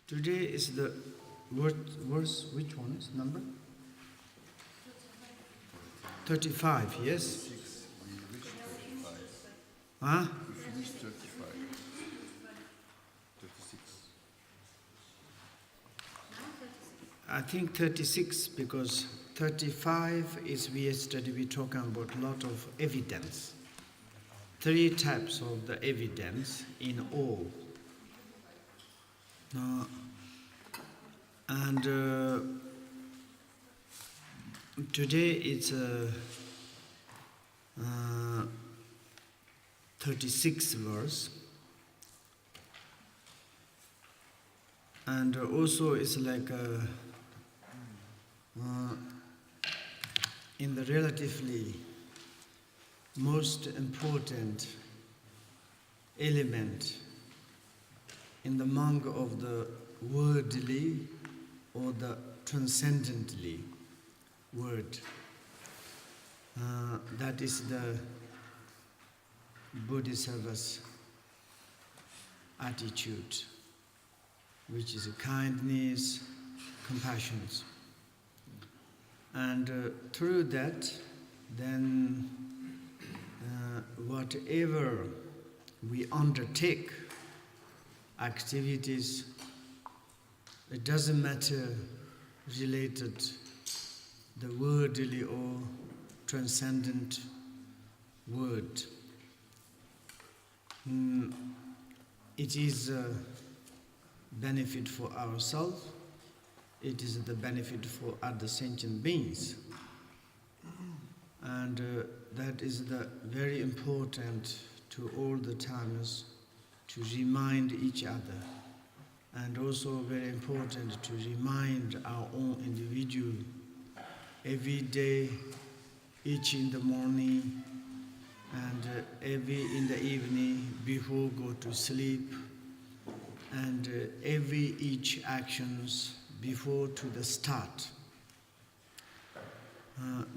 Today is the verse, which one is number? 35, yes? We reached 35. Huh? We finished 35. 36. I think 36, because 35 is yesterday we talking about a lot of evidence. 3 types of the evidence in all. And today it's 36th verse, and also it's like in the relatively most important element in the monk of the worldly or the transcendently word. That is the Bodhisattva's attitude, which is kindness, compassion. And through that, then whatever we undertake, activities, it doesn't matter related the worldly or transcendent word. It is a benefit for ourselves, it is the benefit for other sentient beings. And that is the very important to all the times, to remind each other, and also very important to remind our own individual every day, each in the morning and every in the evening before go to sleep, and every each actions before to the start.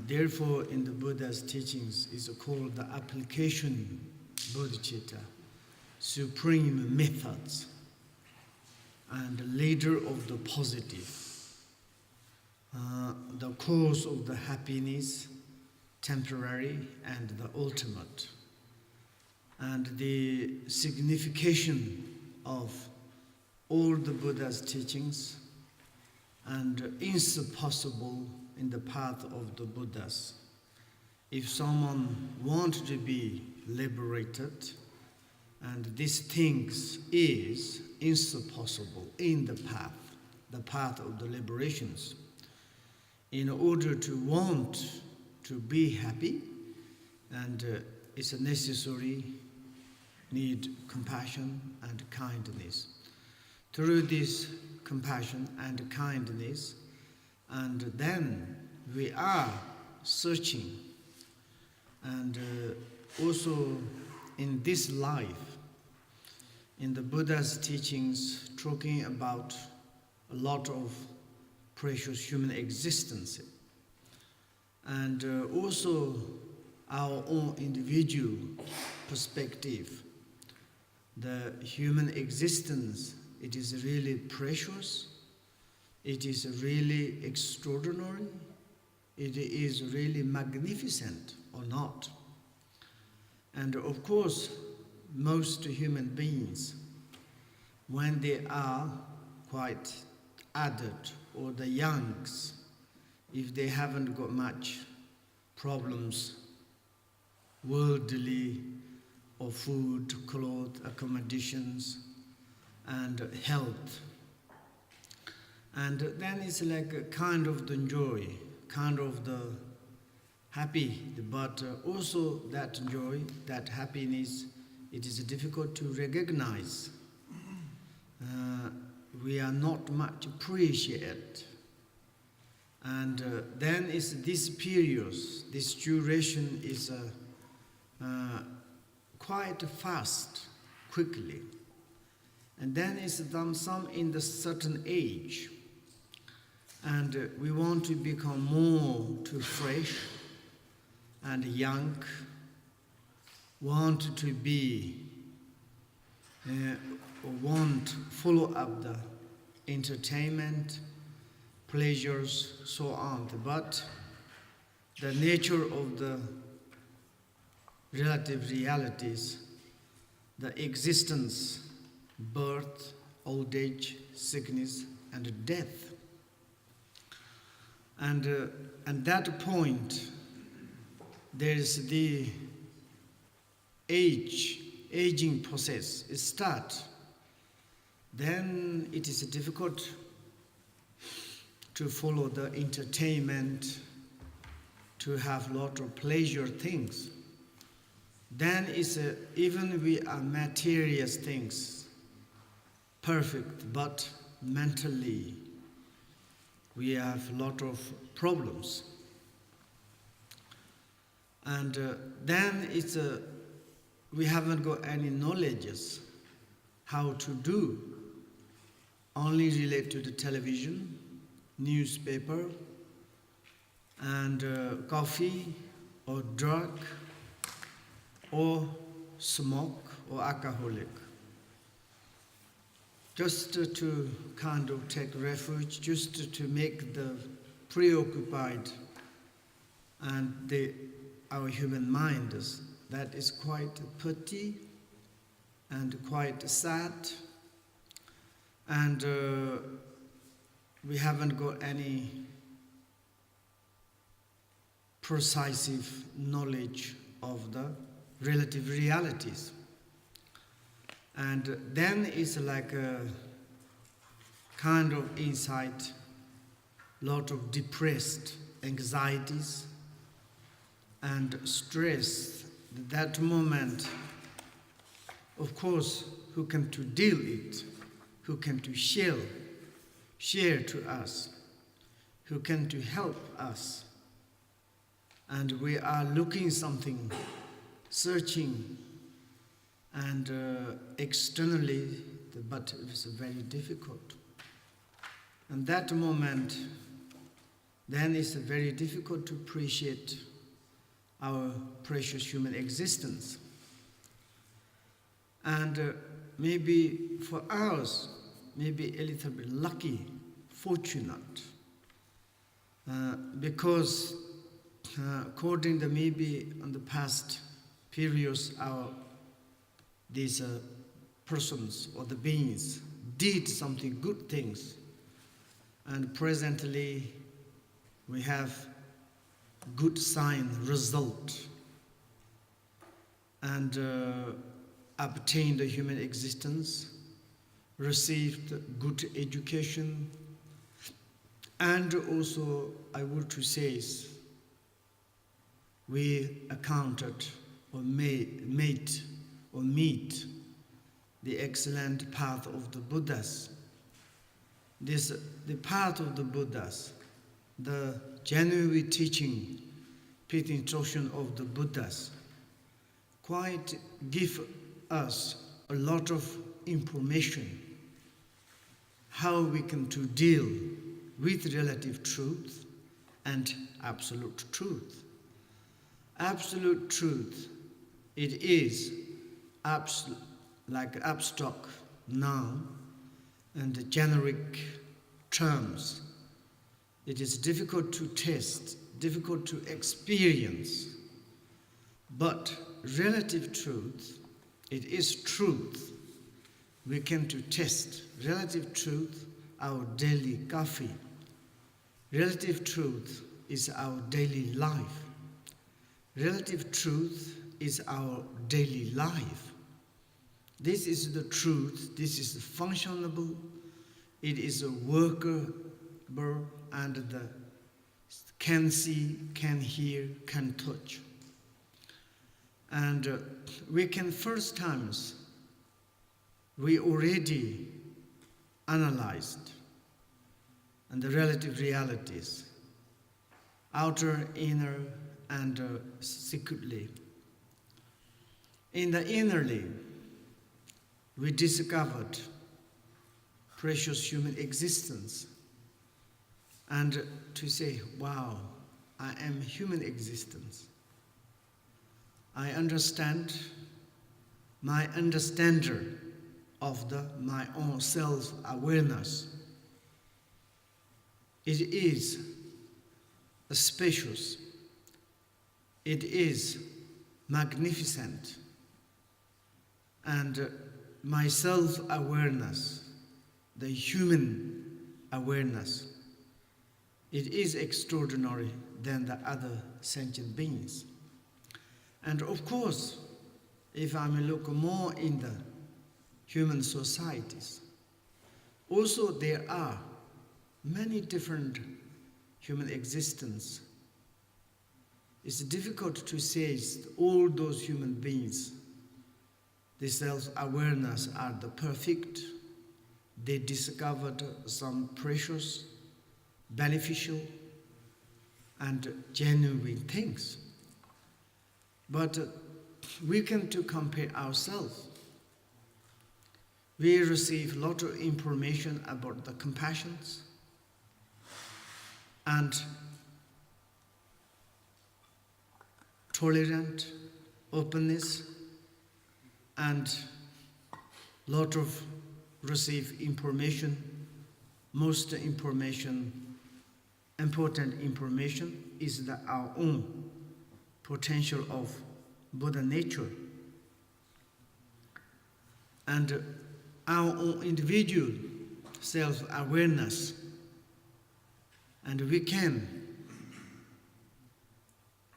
Therefore, in the Buddha's teachings is called the application bodhicitta, supreme methods, and leader of the positive, the cause of the happiness, temporary and the ultimate, and the signification of all the Buddha's teachings, and is possible in the path of the Buddhas. If someone wants to be liberated, and these things is possible in the path of the liberations. In order to want to be happy, and it's a necessary need compassion and kindness. Through this compassion and kindness, and then we are searching, and also in this life, in the Buddha's teachings, talking about a lot of precious human existence, and also our own individual perspective. The human existence, it is really precious, it is really extraordinary, it is really magnificent or not. And of course, most human beings, when they are quite adult or the youngs, if they haven't got much problems, worldly or food, clothes, accommodations, and health, and then it's like a kind of the joy, kind of the happy, but also that joy, that happiness, it is difficult to recognize. We are not much appreciated. And then is this period, this duration is quite fast, quickly. And then is some in the certain age. And we want to become more too fresh and young, want to be, want to follow up the entertainment, pleasures, so on. But the nature of the relative realities, the existence, birth, old age, sickness, and death. And at that point, there is the aging process. It starts. Then it is difficult to follow the entertainment, to have a lot of pleasure things. Then it's even we are material things, perfect, but mentally we have a lot of problems. And then it's we haven't got any knowledges how to do, only relate to the television, newspaper, and coffee, or drug, or smoke, or alcoholic. Just to kind of take refuge, just to make the preoccupied and our human minds. That is quite petty and quite sad, and we haven't got any precise knowledge of the relative realities. And then it's like a kind of insight, lot of depressed anxieties and stress. That moment, of course, who can to deal it, who can to share to us, who can to help us. And we are looking something, searching, and externally, but it's very difficult. And that moment, then it's very difficult to appreciate our precious human existence. And maybe for us, maybe a little bit lucky, fortunate, because according to maybe on the past periods, these persons or the beings did something good things, and presently we have good sign, result, and obtained a human existence, received good education, and also I would to say we encountered or meet the excellent path of the Buddhas. The path of the Buddhas, the genuine teaching, instruction of the Buddhas, quite give us a lot of information how we can to deal with relative truth and absolute truth. Absolute truth, it is like abstract noun and generic terms. It is difficult to test, difficult to experience. But relative truth, it is truth. We can to test relative truth, our daily coffee. Relative truth is our daily life. Relative truth is our daily life. This is the truth, this is functionable, it is a workable, and the can see, can hear, can touch. And we can first times, we already analyzed and the relative realities, outer, inner, and secretly. In the innerly, we discovered precious human existence, and to say, wow, I am human existence. I understand my understander of my own self-awareness It is spacious. It is magnificent. And my self-awareness, the human awareness, it is extraordinary than the other sentient beings. And of course, if I may look more in the human societies, also there are many different human existence. It's difficult to say all those human beings, the self-awareness are the perfect. They discovered some precious, beneficial, and genuine things. But we can to compare ourselves. We receive a lot of information about the compassions and tolerant openness, and lot of receive information. Most information, important information, is our own potential of Buddha nature and our own individual self-awareness. And we can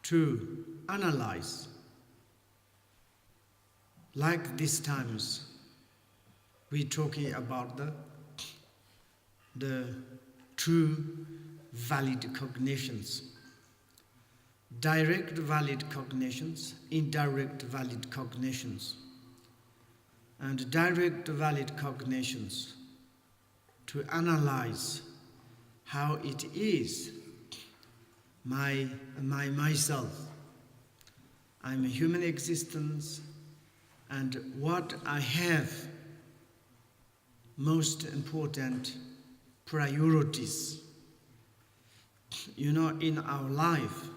to analyze, like these times we're talking about the true valid cognitions, direct valid cognitions, indirect valid cognitions. And direct valid cognitions to analyze how it is myself. I'm a human existence, and what I have most important priorities. In our life,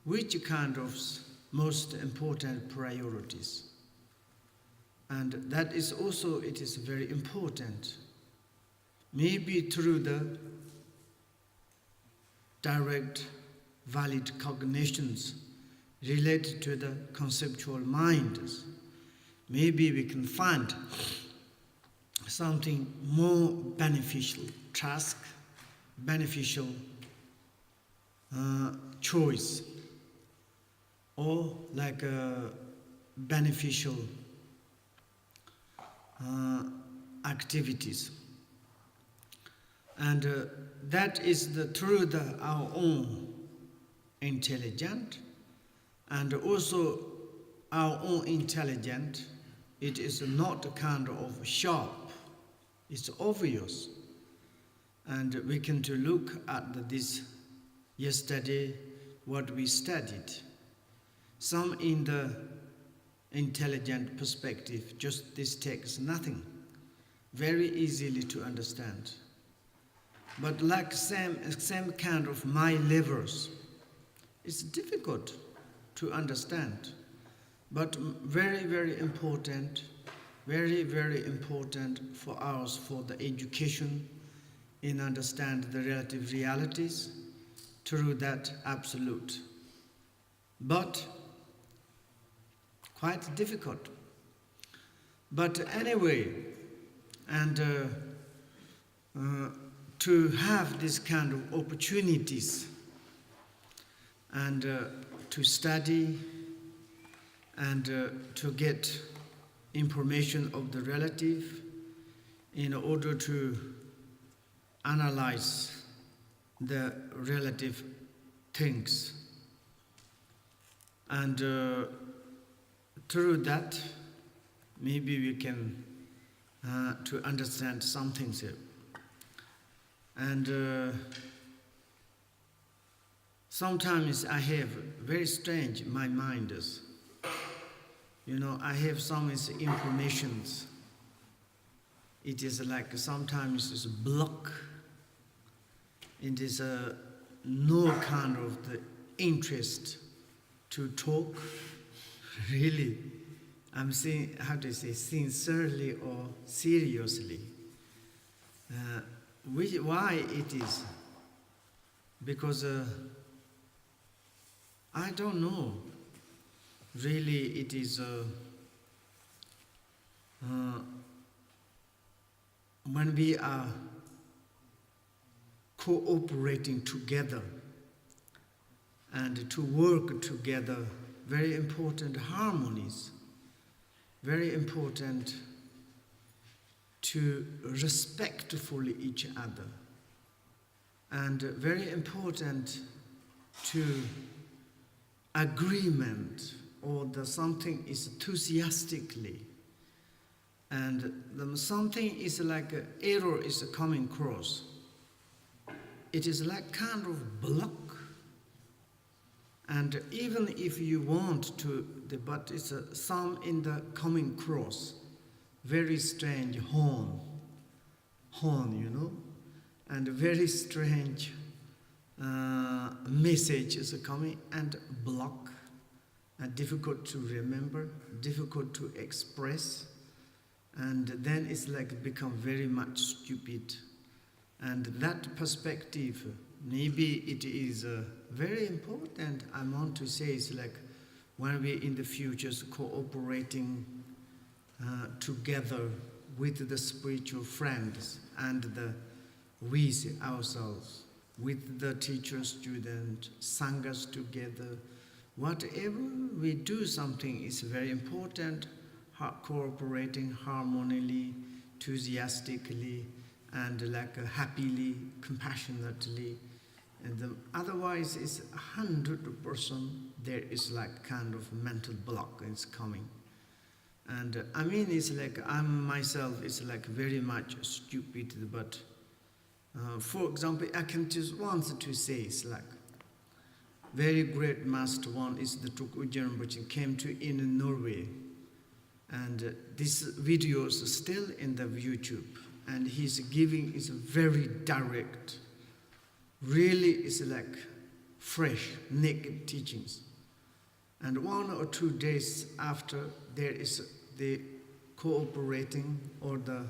which kind of most important priorities? And that is also, it is very important. Maybe through the direct, valid cognitions related to the conceptual minds, maybe we can find something more beneficial task, beneficial choice, or like a beneficial activities. And that is through our own intelligence, and also our own intelligence. It is not a kind of sharp, it's obvious. And we can to look at this yesterday, what we studied. Some in the intelligent perspective, just this takes nothing, very easily to understand. But like same kind of my levels, it's difficult to understand, but very, very important, very, very important for us, for the education in understand the relative realities through that absolute. But quite difficult. But anyway, and to have this kind of opportunities and to study and to get information of the relative in order to analyze the relative things. And through that, maybe we can to understand some things here. And sometimes I have very strange, my mind is. I have some informations. It is like sometimes it's a block. It is no kind of the interest to talk. Really, I'm saying, how to say, sincerely or seriously. why it is? Because I don't know. Really, it is when we are cooperating together and to work together, very important harmonies, very important to respectfully each other, and very important to agreement, or the something is enthusiastically, and the something is like an error is coming across. It is like kind of block. And even if you want to, but it's some in the coming cross, very strange horn, you know, and very strange message is coming and block, and difficult to remember, difficult to express, and then it's like become very much stupid. And that perspective, maybe it is very important. I want to say is like when we in the future cooperating together with the spiritual friends and with ourselves, with the teacher, student, sanghas together, whatever we do, something is very important. Cooperating harmoniously, enthusiastically, and like happily, compassionately. And otherwise, it's 100% there is like kind of mental block is coming. And I mean, it's like I'm myself is like very much stupid, but for example, I can just want to say it's like very great master one is the Rinpoche came to in Norway, and this video is still in the YouTube, and he's giving is very direct, really is like fresh, naked teachings. And 1 or 2 days after, there is the cooperating or the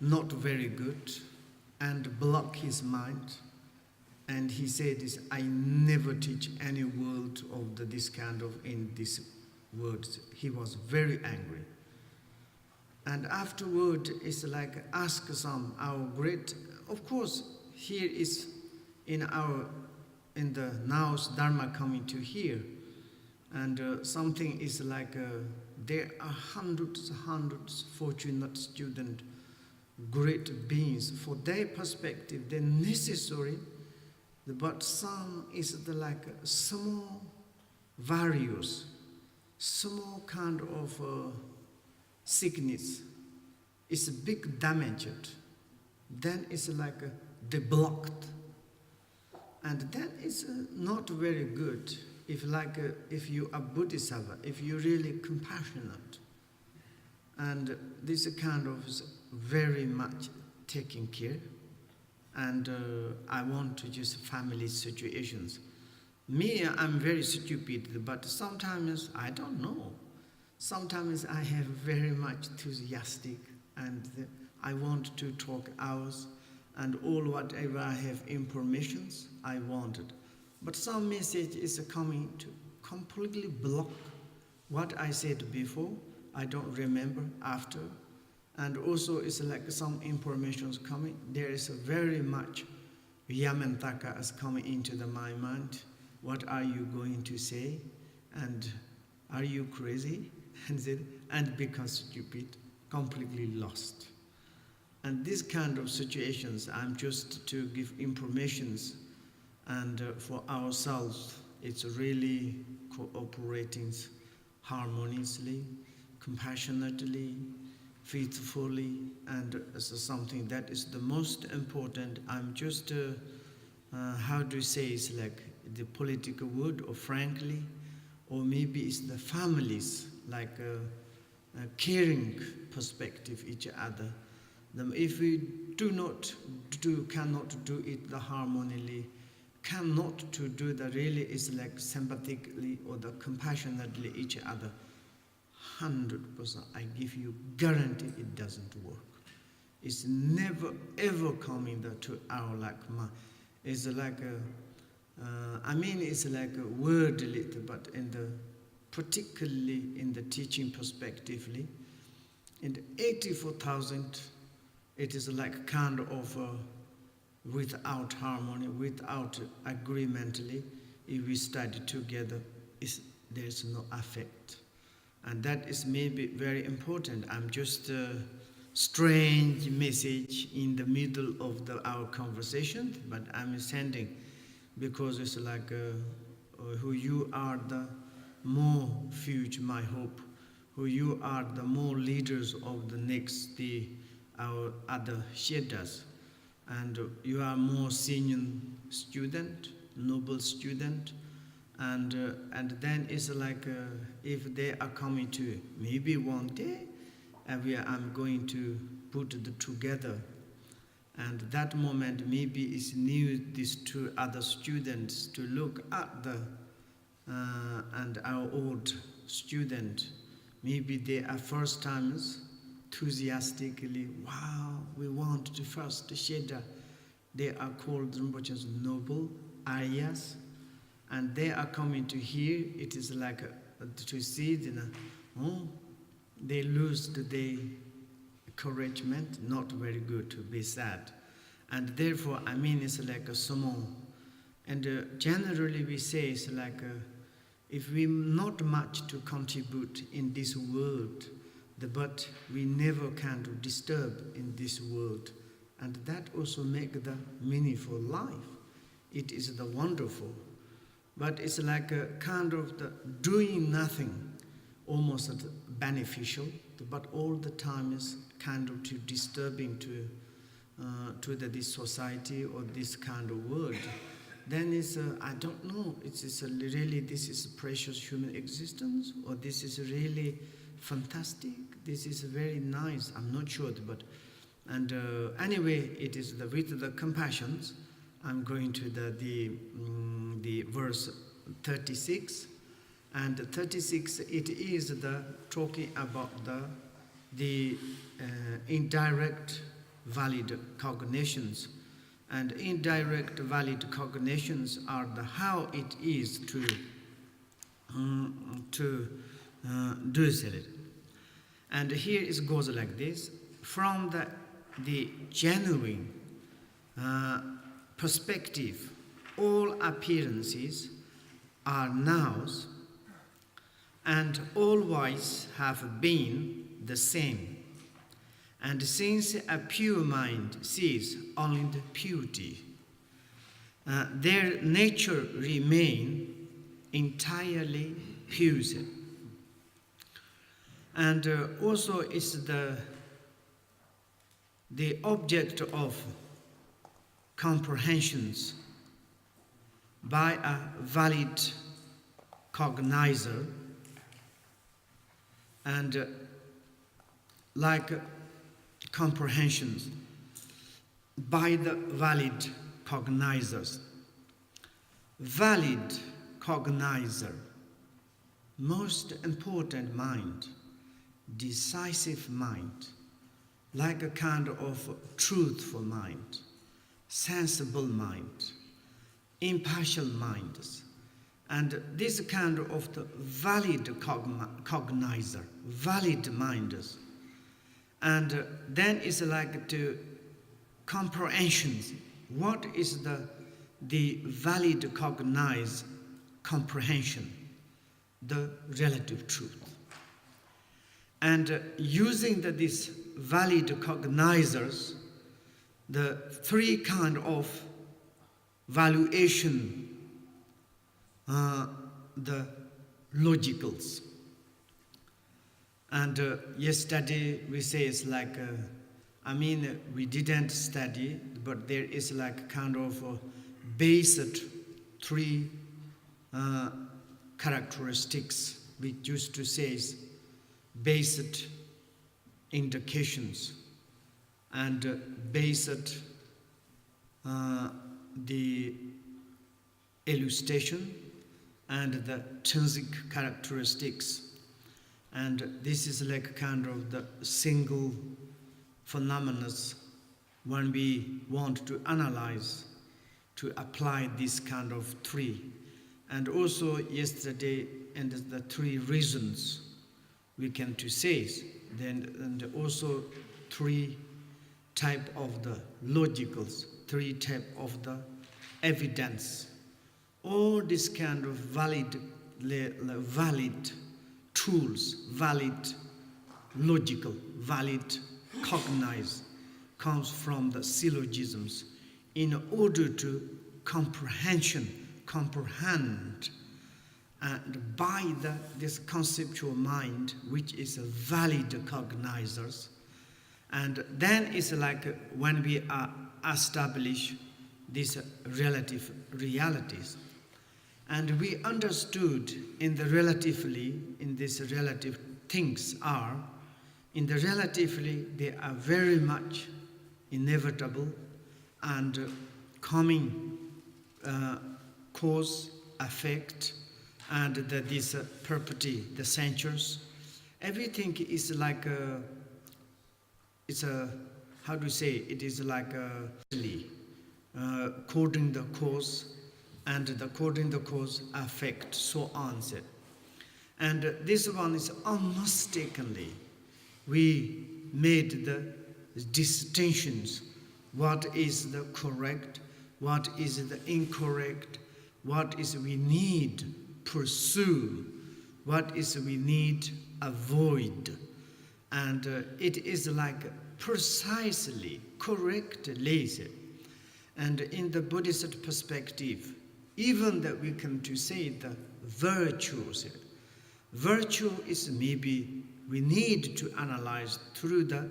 not very good, and block his mind. And he said this, I never teach any word of this kind of in these words. He was very angry. And afterward, it's like ask some, our great, of course, here is in the now's Dharma coming to here. And something is like, there are hundreds fortunate students, great beings. For their perspective, they're necessary, but some is the like small various, small kind of sickness. It's a big damage. Then it's like they blocked. And that is not very good. If you are Bodhisattva, if you're really compassionate, and this kind of is very much taking care. And I want to just family situations. Me, I'm very stupid, but sometimes I don't know. Sometimes I have very much enthusiastic, and I want to talk hours, and all whatever I have informations, I wanted. But some message is coming to completely block what I said before. I don't remember after. And also it's like some information is coming. There is a very much Yamantaka is coming into my mind. What are you going to say? And are you crazy? And because stupid, completely lost. And this kind of situations, I'm just to give informations. And for ourselves, it's really cooperating harmoniously, compassionately, faithfully, and something that is the most important. I'm just, how do you say, it's like the political word, or frankly, or maybe it's the families, like a caring perspective each other. Then if we cannot do it the harmoniously, cannot to do the really is like sympathetically or the compassionately each other, 100%, I give you guarantee it doesn't work. It's never ever coming to our like mind. It's like it's like a wordly, but particularly in the teaching perspectively, in the 84,000, it is like kind of without harmony, without agreementally. If we study together, there's no affect, and that is maybe very important. I'm just strange message in the middle of our conversation, but I'm sending because it's like who you are, the more future, my hope. Who you are, the more leaders of the next, our other Shedras, and you are more senior student, noble student, and then it's like if they are coming to maybe one day. I'm going to put it together, and that moment maybe it's new. These two other students to look at and our old student, maybe they are first timers, enthusiastically. Wow, we want to first Shedra. They are called Rinpoche's noble Aryas, and they are coming to hear. It is like to see, they lose their encouragement, not very good, to be sad. And therefore, it's like a small. And generally we say it's like, if we not much to contribute in this world, but we never can disturb in this world. And that also make the meaningful life. It is the wonderful. But it's like a kind of the doing nothing, almost beneficial, but all the time is kind of too disturbing to this society or this kind of world. Then it's I don't know. It's really this is a precious human existence, or this is really fantastic. This is very nice. I'm not sure, but anyway, it is with the compassions. I'm going to the verse 36. And 36, it is talking about the indirect valid cognitions. And indirect valid cognitions are how it is to do it. And here it goes like this. From the genuine perspective, all appearances are nows, and always have been the same. And since a pure mind sees only the purity, their nature remain entirely pure. And also is the object of comprehensions by a valid cognizer, and like comprehensions by the valid cognizers. Valid cognizer, most important mind, decisive mind, like a kind of truthful mind, sensible mind, impartial minds. And this kind of the valid cognizer, valid minds. And then it's like to comprehensions. What is the valid cognize comprehension? The relative truth. And using this valid cognizers, the three kind of valuation, the logicals. And yesterday we say it's like, we didn't study, but there is like kind of based three characteristics. We used to say is based indications and based the elucidation and the intrinsic characteristics. And this is like kind of the single phenomena when we want to analyze, to apply this kind of three. And also yesterday, and the three reasons we can to say, then and also three type of the logicals, three type of the evidence. All this kind of valid tools, valid logical, valid cognize, comes from the syllogisms in order to comprehend, and by this conceptual mind, which is a valid cognizers, and then it's like when we establish these relative realities, and we understood in the relatively, in this relative things are, in the relatively they are very much inevitable and coming cause, effect, and this property, the censures, everything is like it's a, how do you say, it is like according the cause, and according the cause effect, so on. And this one is unmistakably, we made the distinctions, what is the correct, what is the incorrect, what is we need pursue, what is we need avoid. And it is like precisely, correctly. And in the Buddhist perspective, even that we come to say the virtues, virtue is maybe we need to analyze through the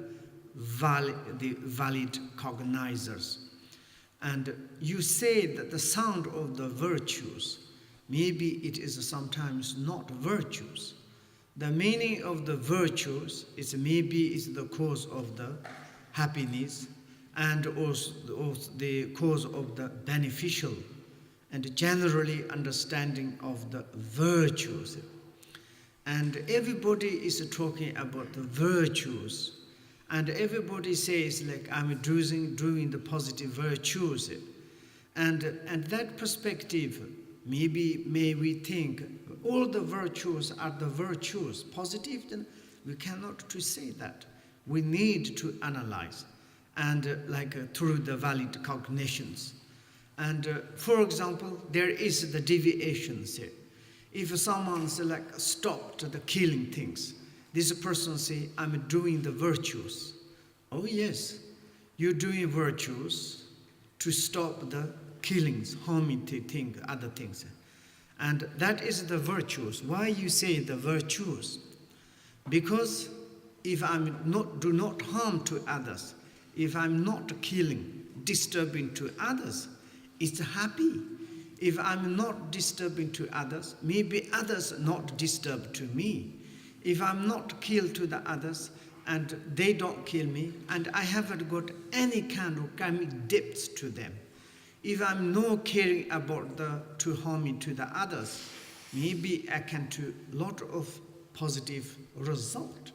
valid cognizers. And you say that the sound of the virtues, maybe it is sometimes not virtues. The meaning of the virtues is maybe is the cause of the happiness, and also the cause of the beneficial, and generally understanding of the virtues. And everybody is talking about the virtues, and everybody says like I'm doing the positive virtues. And that perspective, maybe may we think all the virtues are the virtues positive, then we cannot to say that. We need to analyze, and through the valid cognitions. And for example, there is the deviations here. If someone's stopped the killing things, this person say, I'm doing the virtues. Oh yes, you're doing virtues to stop the killings, harming things, other things. And that is the virtues. Why you say the virtues? Because if do not harm to others, if I'm not killing, disturbing to others, it's happy. If I'm not disturbing to others, maybe others not disturb to me. If I'm not killed to the others, and they don't kill me, and I haven't got any kind of karmic debts to them. If I'm not caring about to harming to the others, maybe I can do a lot of positive result.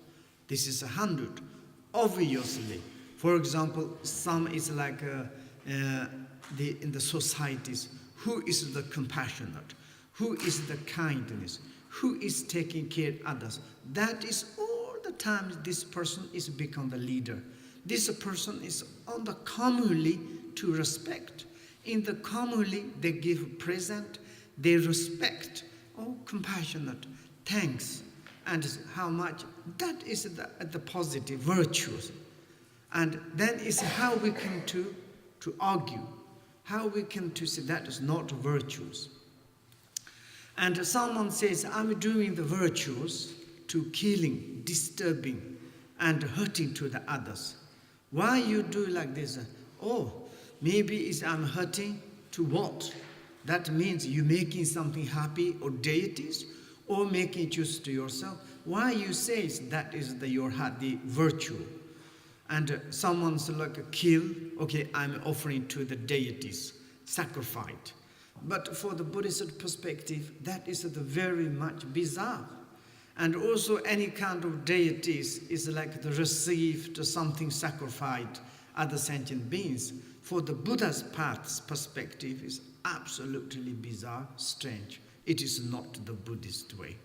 This is 100. Obviously, for example, some is like in the societies, who is the compassionate, who is the kindness, who is taking care of others. That is all the time this person is become the leader. This person is on the communally to respect. In the communally, they give present, they respect, oh, compassionate, thanks, and how much. That is the positive virtues. And then is how we come to argue, how we come to say that is not virtues. And someone says, I'm doing the virtues to killing, disturbing, and hurting to the others. Why you do like this? Oh, maybe is I'm hurting to what? That means you making something happy or deities, or making choose to yourself. Why you say that is the virtue? And someone's like a kill, okay, I'm offering to the deities, sacrificed. But for the Buddhist perspective, that is the very much bizarre. And also any kind of deities is like the received something sacrificed other sentient beings. For the Buddha's path's perspective is absolutely bizarre, strange. It is not the Buddhist way.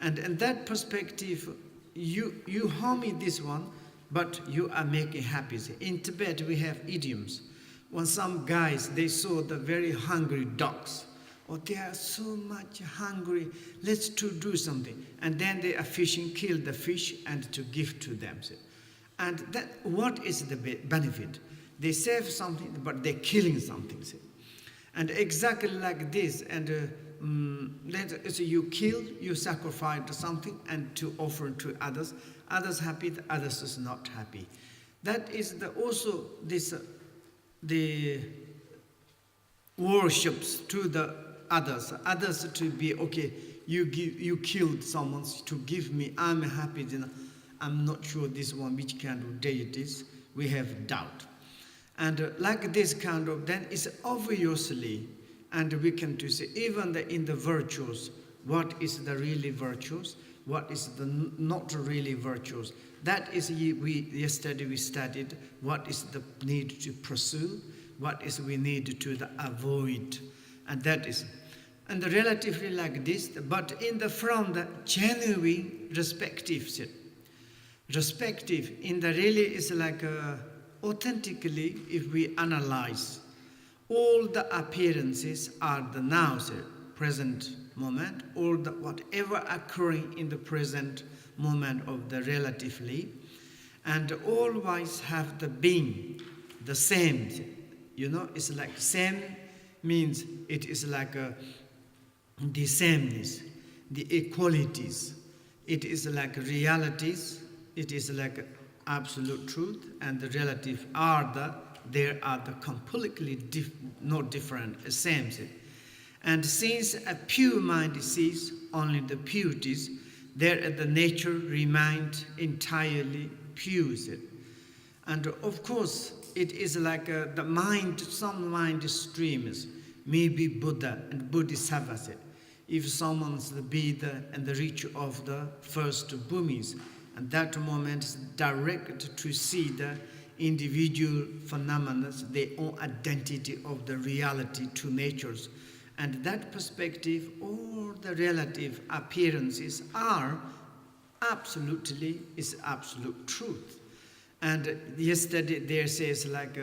And in that perspective, you harm me this one, but you are making happy. In Tibet, we have idioms. When some guys, they saw the very hungry dogs, or they are so much hungry, let's to do something. And then they are fishing, kill the fish, and to give to them. And that, what is the benefit? They save something, but they're killing something. And exactly like this, and so you kill, you sacrifice something, and to offer to others. Others happy, the others is not happy. That is also this the worships to the others to be okay. You killed someone to give me. I'm happy. Then I'm not sure this one which kind of deities. We have doubt, and like this kind of then is obviously, and we can to say even in the virtues, what is the really virtues, what is the not really virtues. That is yesterday we studied what is the need to pursue, what is we need to avoid, and that is, and relatively like this. But in from the genuine respective in the really is like authentically, if we analyze, all the appearances are the now, present moment, all the whatever occurring in the present moment of the relatively, and always have the being, the same. It's like same means it is like the sameness, the equalities. It is like realities. It is like absolute truth, and the relative there are the completely not different, same. And since a pure mind sees only the purities, there the nature remained entirely pure. And of course, it is like the mind, some mind streams, maybe Buddha and Bodhisattva. If someone's the Buddha and the reach of the first bhumis, and that moment is direct to see the individual phenomena, their own identity of the reality to natures. And that perspective, all the relative appearances are absolutely, is absolute truth. And yesterday there says like,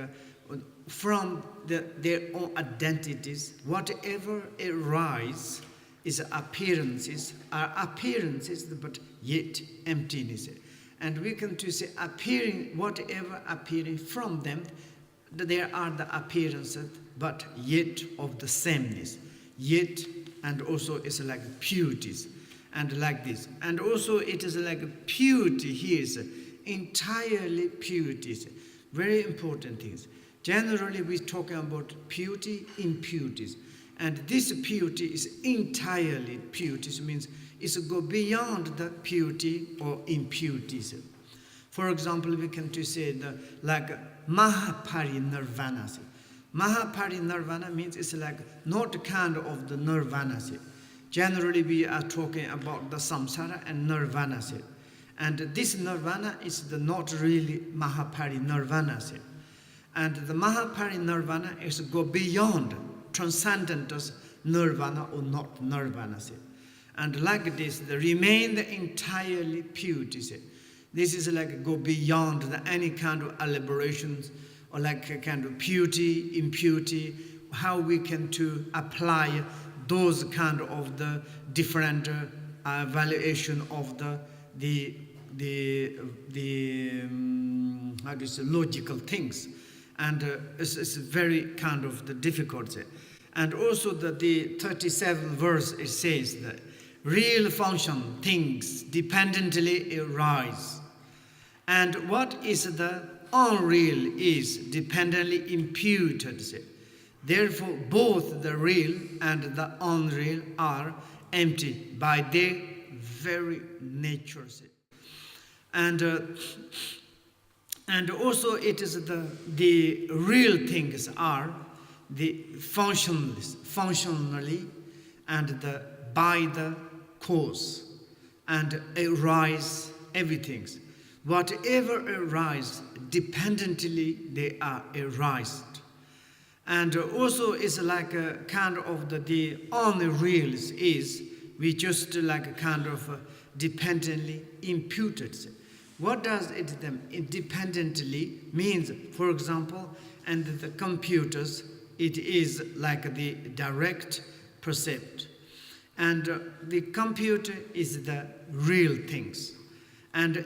from their own identities, whatever arises is appearances, are appearances, but yet emptiness. And we can to say whatever appearing from them, there are the appearances, but yet of the sameness. Yet, and also it's like purities, and like this. And also it is like purity here is entirely purities. Very important things. Generally we're talking about purity, impurities. And this purity is entirely purities, means it's go beyond the purity or impurities. For example, we can to say like Mahaparinirvana. Mahaparinirvana means it's like not kind of the nirvana. Generally we are talking about the samsara and nirvana. And this nirvana is not really Mahaparinirvana. And the Mahaparinirvana is go beyond transcendent nirvana or not nirvana. And like this, they remain the entirely purity. This is like go beyond any kind of elaborations or like a kind of purity, impurity, how we can to apply those kind of the different valuation of the how do you say, logical things. And it's very kind of the difficult. And also the 37th verse, it says that real function things dependently arise. And what is the unreal is dependently imputed. Therefore, both the real and the unreal are empty by their very nature. And also it is the real things are the functionally and by the cause. and arise everything. Whatever arise, dependently they are arised. And also it's like a kind of the on the reals is, we just like a kind of dependently imputed. What does it then independently means? For example, and the computers, it is like the direct percept. And the computer is the real things. And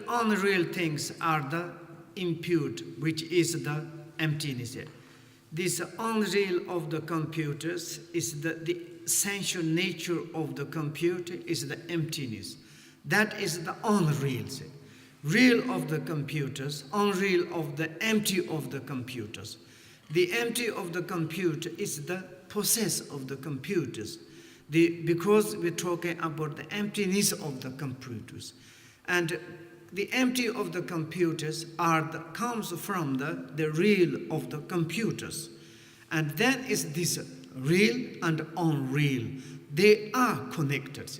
unreal things are the impute, which is the emptiness. This unreal of the computers is the essential nature of the computer is the emptiness. That is the unreal. Real of the computers, unreal of the empty of the computers. The empty of the computer is the possess of the computers. Because we're talking about the emptiness of the computers. And the empty of the computers comes from the real of the computers. And then is this real and unreal. They are connected.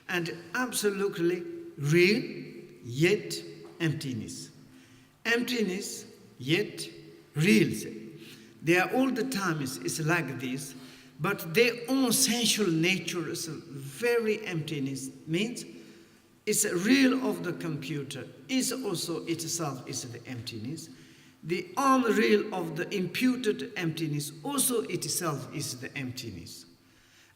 And absolutely real, yet emptiness. Emptiness, yet real. They are all the time is like this, but their own essential nature is very emptiness. Means it's real of the computer, is also itself is the emptiness. The unreal of the imputed emptiness also itself is the emptiness.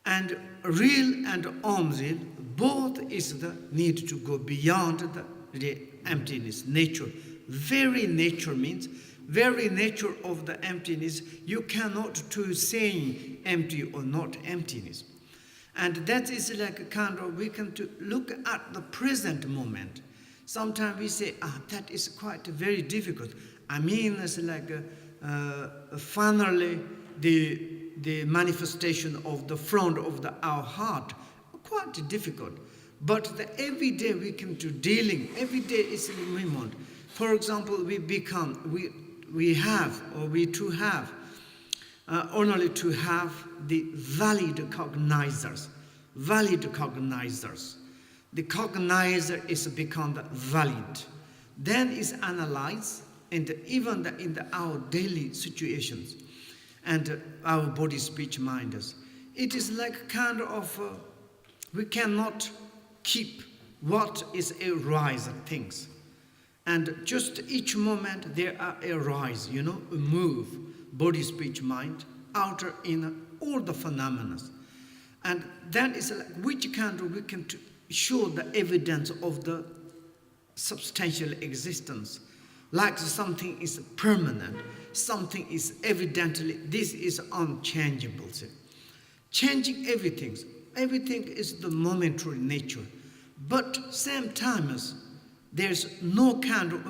And real and unreal, both is the need to go beyond the emptiness, nature. Very nature means, very nature of the emptiness, you cannot to say empty or not emptiness. And that is like a kind of, we can to look at the present moment. Sometimes we say, that is quite very difficult. I mean, it's like finally the manifestation of the front of our heart, quite difficult. But every day we come to dealing, every day is a moment. For example, we have only to have the valid cognizers. The cognizer is become valid. Then is analyzed, and even in our daily situations, and our body, speech, minds. It is like kind of, we cannot keep what is arise things. And just each moment there are arise, a move, body, speech, mind, outer, inner, all the phenomena. And that is like which kind of we can show the evidence of the substantial existence. Like something is permanent, something is evidently, this is unchangeable. Changing everything is the momentary nature. But same time as there's no kind of